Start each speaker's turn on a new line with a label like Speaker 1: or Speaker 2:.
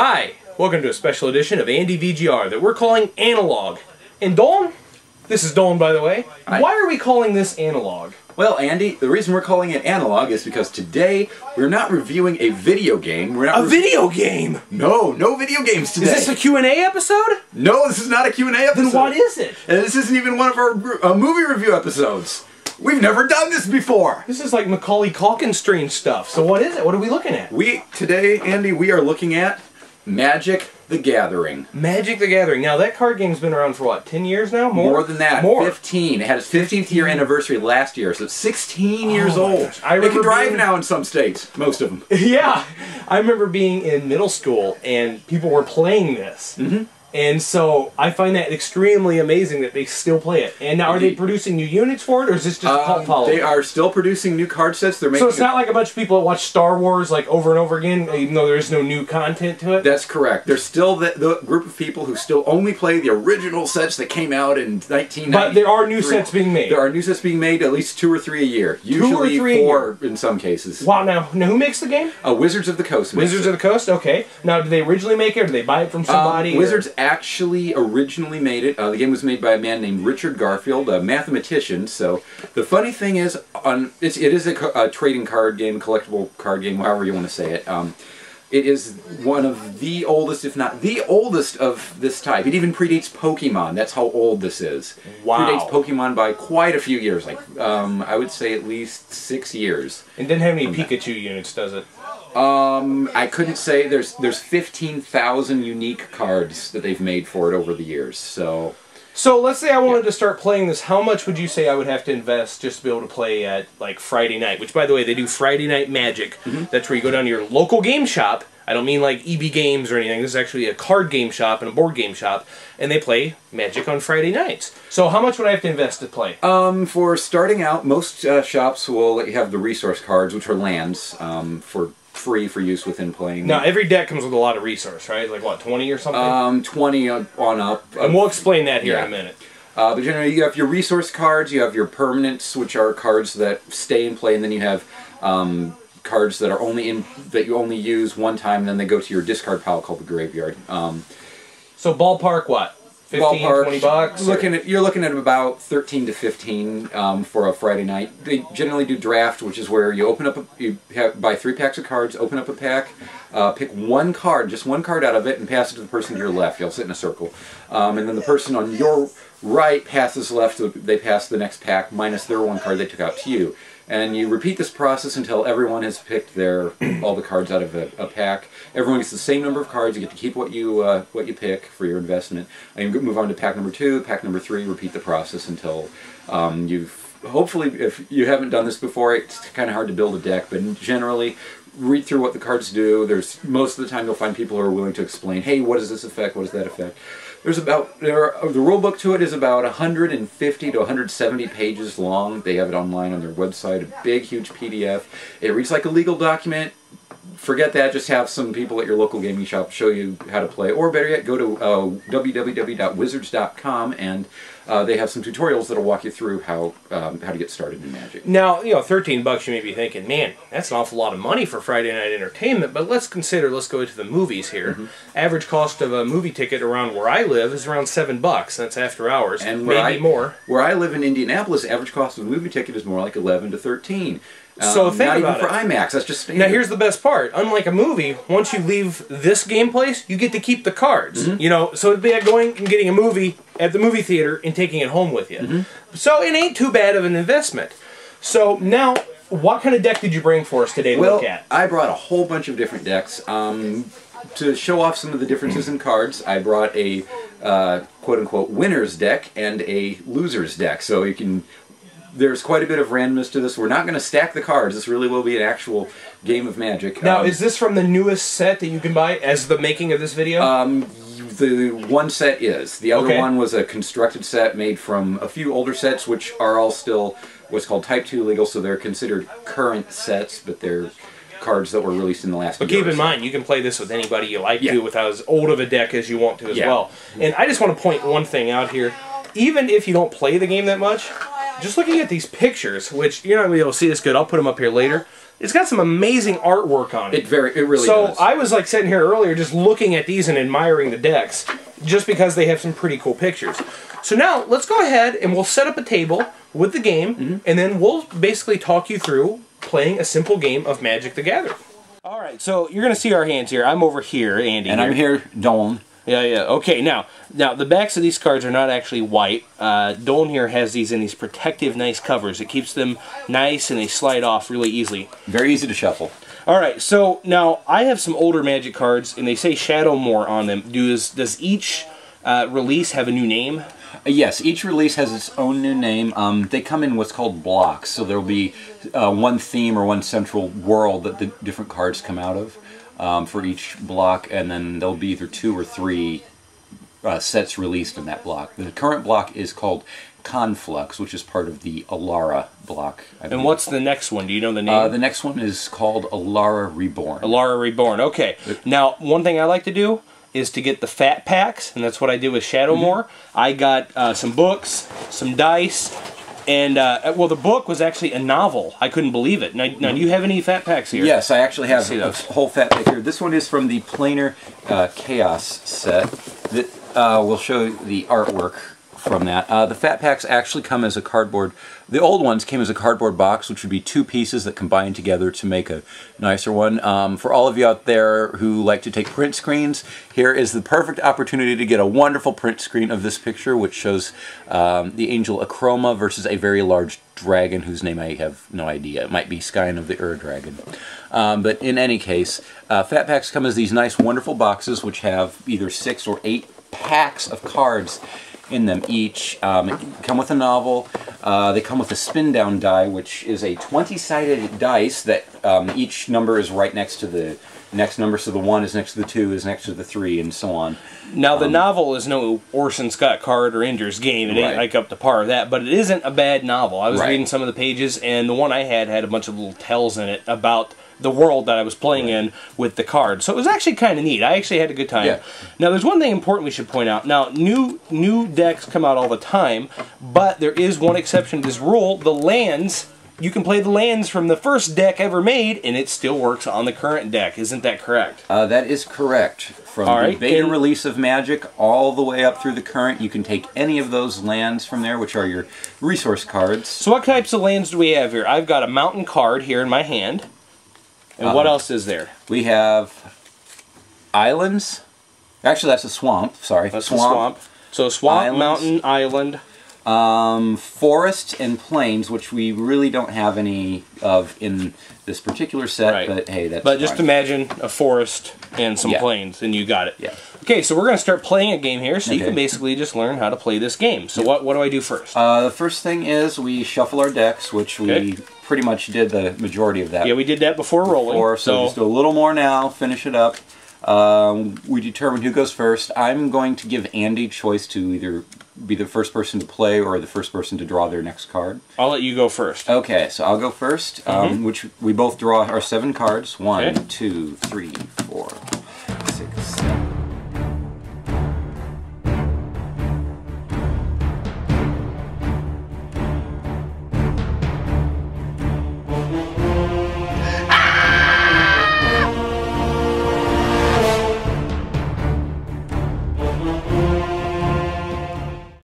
Speaker 1: Hi, welcome to a special edition of AndyVGR that we're calling Analog. And Dolan, this is Dolan by the way,
Speaker 2: Hi.
Speaker 1: Why are we calling this Analog?
Speaker 2: Well, Andy, the reason we're calling it Analog is because today we're not reviewing a video game. We're not
Speaker 1: video game?
Speaker 2: No video games today.
Speaker 1: Is this a Q&A episode?
Speaker 2: No, this is not a Q&A episode.
Speaker 1: Then what is it?
Speaker 2: And this isn't even one of our movie review episodes. We've never done this before.
Speaker 1: This is like Macaulay Culkin strange stuff. So what is it? What are we looking at?
Speaker 2: Today, Andy, we are looking at Magic the Gathering.
Speaker 1: Magic the Gathering. Now that card game's been around for what, 10 years now?
Speaker 2: More than that.
Speaker 1: More.
Speaker 2: 15. It had its 15th year anniversary last year, so it's 16 years old.
Speaker 1: Gosh.
Speaker 2: It can drive now in some states. Most of them.
Speaker 1: Yeah. I remember being in middle school and people were playing this. Mm-hmm. And so I find that extremely amazing that they still play it. And now, are they producing new units for it, or is this just a cult following?
Speaker 2: They are still producing new card sets. They're making.
Speaker 1: So it's not like a bunch of people that watch Star Wars like over and over again, even though there is no new content to it?
Speaker 2: That's correct. There's still the group of people who still only play the original sets that came out in 1993.
Speaker 1: But there are new sets being made.
Speaker 2: There are new sets being made, at least 2 or 3 a year. Usually
Speaker 1: 2 or 3
Speaker 2: 4 in some cases.
Speaker 1: Wow, now who makes the game?
Speaker 2: Wizards of the Coast makes
Speaker 1: Wizards of the Coast? Okay. Now, did they originally make it, or did they buy it from somebody?
Speaker 2: Wizards actually originally made it. The game was made by a man named Richard Garfield, a mathematician. So the funny thing is, it is a trading card game, collectible card game, however you want to say it. It is one of the oldest, if not the oldest of this type. It even predates Pokemon. That's how old this is.
Speaker 1: Wow.
Speaker 2: Predates Pokemon by quite a few years. Like I would say at least 6 years.
Speaker 1: And didn't have any Pikachu units, does it?
Speaker 2: I couldn't say. There's 15,000 unique cards that they've made for it over the years. So
Speaker 1: let's say I wanted to start playing this. How much would you say I would have to invest just to be able to play at like Friday night? Which, by the way, they do Friday Night Magic. Mm-hmm. That's where you go down to your local game shop. I don't mean like EB Games or anything. This is actually a card game shop and a board game shop, and they play Magic on Friday nights. So how much would I have to invest to play? For
Speaker 2: starting out, most shops will let you have the resource cards, which are lands, for free for use within playing.
Speaker 1: Now, every deck comes with a lot of resource, right? Like, what, 20 or something?
Speaker 2: 20 on up.
Speaker 1: And we'll explain that here in a minute.
Speaker 2: But generally, you have your resource cards, you have your permanents, which are cards that stay in play, and then you have cards that are that you only use one time, and then they go to your discard pile called the graveyard.
Speaker 1: So ballpark what? 15, 20 bucks?
Speaker 2: You're looking at about 13 to 15 for a Friday night. They generally do draft, which is where you open up, buy 3 packs of cards, open up a pack, pick one card, just one card out of it, and pass it to the person to your left. You'll sit in a circle. And then the person on your right passes left, they pass the next pack minus their one card they took out to you. And you repeat this process until everyone has picked all the cards out of a pack. Everyone gets the same number of cards. You get to keep what you pick for your investment. And you move on to pack number 2, pack number 3. Repeat the process until hopefully, if you haven't done this before, it's kind of hard to build a deck. But generally, read through what the cards do. Most of the time you'll find people who are willing to explain, hey, what does this affect? What does that affect? The rule book to it is about 150 to 170 pages long. They have it online on their website, a big, huge PDF. It reads like a legal document. Forget that, just have some people at your local gaming shop show you how to play. Or better yet, go to www.wizards.com and they have some tutorials that'll walk you through how to get started in Magic.
Speaker 1: Now, 13 bucks you may be thinking, man, that's an awful lot of money for Friday night entertainment, but let's go to the movies here. Mm-hmm. Average cost of a movie ticket around where I live is around $7. That's after hours, and maybe more.
Speaker 2: Where I live in Indianapolis, average cost of a movie ticket is more like 11 to 13.
Speaker 1: So think about it.
Speaker 2: Not even for IMAX, that's just standard.
Speaker 1: Now here's the best part. Unlike a movie, once you leave this game place, you get to keep the cards. Mm-hmm. So it'd be like going and getting a movie at the movie theater and taking it home with you. Mm-hmm. So it ain't too bad of an investment. So now, what kind of deck did you bring for us today to look at?
Speaker 2: I brought a whole bunch of different decks. To show off some of the differences in cards, I brought a quote-unquote winner's deck and a loser's deck. So you can... There's quite a bit of randomness to this. We're not going to stack the cards. This really will be an actual game of Magic.
Speaker 1: Now, is this from the newest set that you can buy as the making of this video?
Speaker 2: The one set is. The other one was a constructed set made from a few older sets, which are all still what's called Type 2 legal, so they're considered current sets, but they're cards that were released in the last year.
Speaker 1: But keep in mind, you can play this with anybody you like to, with as old of a deck as you want to as well. And I just want to point one thing out here. Even if you don't play the game that much, just looking at these pictures, which you're not going to be able to see this good, I'll put them up here later. it's got some amazing artwork on it.
Speaker 2: It really does.
Speaker 1: So I was like sitting here earlier just looking at these and admiring the decks, just because they have some pretty cool pictures. So now let's go ahead and we'll set up a table with the game, and then we'll basically talk you through playing a simple game of Magic the Gathering. All right, so you're going to see our hands here. I'm over here, Andy.
Speaker 2: And I'm here, Dolan.
Speaker 1: Yeah. Okay, now the backs of these cards are not actually white. Dolan here has these in these protective, nice covers. It keeps them nice and they slide off really easily.
Speaker 2: Very easy to shuffle.
Speaker 1: All right, so now I have some older Magic cards, and they say Shadowmoor on them. Does each release have a new name?
Speaker 2: Yes, each release has its own new name. They come in what's called blocks, so there'll be one theme or one central world that the different cards come out of for each block, and then there'll be either 2 or 3 sets released in that block. The current block is called Conflux, which is part of the Alara block.
Speaker 1: And what's the next one? Do you know the name?
Speaker 2: The next one is called Alara Reborn.
Speaker 1: Alara Reborn, okay. Now, one thing I like to do is to get the fat packs, and that's what I did with Shadowmoor. I got some books, some dice, and, well, the book was actually a novel. I couldn't believe it. Now, do you have any fat packs here?
Speaker 2: Yes, I actually have a whole fat pack here. This one is from the Planar Chaos set. We'll show the artwork from that. The fat packs actually come as a cardboard. The old ones came as a cardboard box, which would be 2 pieces that combine together to make a nicer one. For all of you out there who like to take print screens, here is the perfect opportunity to get a wonderful print screen of this picture, which shows the angel Acroma versus a very large dragon whose name I have no idea. It might be Skyen of the Dragon. But in any case, fat packs come as these nice, wonderful boxes which have either 6 or 8 packs of cards in them each. Come with a novel. They come with a spin down die, which is a 20-sided dice that each number is right next to the next number, so the 1 is next to the 2, is next to the 3, and so on.
Speaker 1: Now, the novel is no Orson Scott Card or Ender's Game. It ain't like up to par of that, but it isn't a bad novel. I was reading some of the pages, and the one I had a bunch of little tells in it about the world that I was playing in with the cards. So it was actually kind of neat. I actually had a good time. Yeah. Now, there's one thing important we should point out. Now, new decks come out all the time, but there is one exception to this rule. The lands, you can play the lands from the first deck ever made, and it still works on the current deck. Isn't that correct?
Speaker 2: That is correct. From the beta release of Magic all the way up through the current, you can take any of those lands from there, which are your resource cards.
Speaker 1: So what types of lands do we have here? I've got a mountain card here in my hand. And what else is there? We have islands. Actually, that's a swamp. Sorry.
Speaker 2: That's a swamp.
Speaker 1: So swamp, islands, mountain, island.
Speaker 2: Forests and plains, which we really don't have any of in this particular set, but hey, that's
Speaker 1: But just imagine a forest and some plains, and you got it. Yeah. Okay, so we're going to start playing a game here, so you can basically just learn how to play this game. So what do I do first?
Speaker 2: The first thing is we shuffle our decks, which we pretty much did the majority of that.
Speaker 1: Yeah, we did that before rolling.
Speaker 2: So just do a little more now, finish it up. We determine who goes first. I'm going to give Andy choice to either be the first person to play or the first person to draw their next card.
Speaker 1: I'll let you go first.
Speaker 2: Okay, so I'll go first, which we both draw our 7 cards. 1, 2, 3, 4, 6, 7.